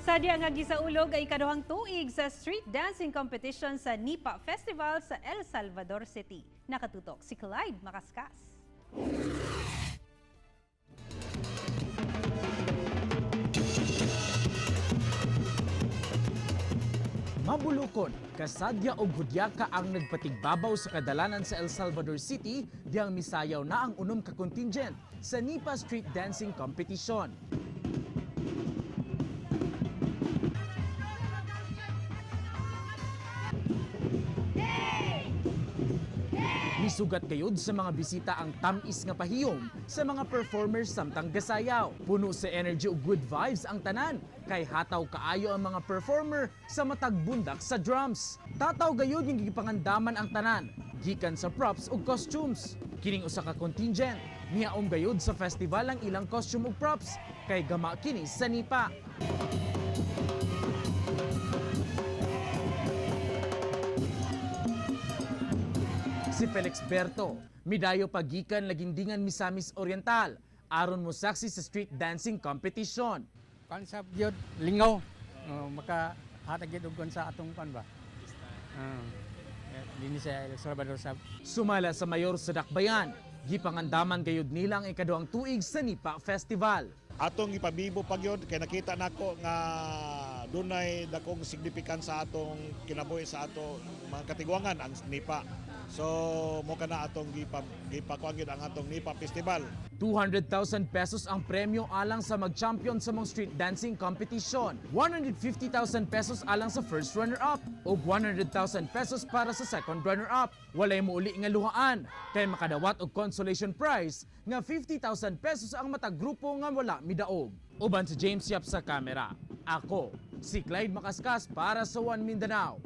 Sadya nga gisaulog ay ikaduhang tuig sa street dancing competition sa NIPA Festival sa El Salvador City. Nakatutok si Clyde Makaskas. Mabulukon, kasadya o gudyaka ang nagpatigbabaw sa kadalanan sa El Salvador City diyang misayaw na ang unom ka contingent sa NIPA Street Dancing Competition. Misugat kayod sa mga bisita ang tamis nga pahiyom sa mga performers samtang gasayaw. Puno sa energy ug good vibes ang tanan, kay hataw kaayo ang mga performer sa matag bundak sa drums. Tataw gayud yung gipangandaman ang tanan, gikan sa props ug costumes. Kining usa ka contingent, niyaom gayud sa festival ang ilang costume ug props, kay gama kini sa NIPA. Si Felix Berto, midayo pagikan lagindingan Misamis Oriental, aron mo saksi sa street dancing competition. Konsep yun, lingaw. Maka hatag yun sa atong kan ba? Dini sa El Salvador sa... Sumala sa mayor sa Dakbayan, gipangandaman gayud nilang ikaduhang tuig sa NIPA Festival. Atong ipabibo pagyod kay nakita nako nga dunay dakong significance sa atong kinabuhi sa ato mga katigwangan ang NIPA. So mo kana atong gipakuan gyud ang atong NIPA Festival. 200,000 pesos ang premyo alang sa mag-champion sa mga street dancing competition. 150,000 pesos alang sa first runner-up ug 100,000 pesos para sa second runner-up. Walay mouli nga luhaan kay makadawat og consolation prize nga 50,000 pesos ang matag grupo nga wala midaog. Uban si James Yap sa kamera. Ako, si Clyde Makaskas para sa One Mindanao.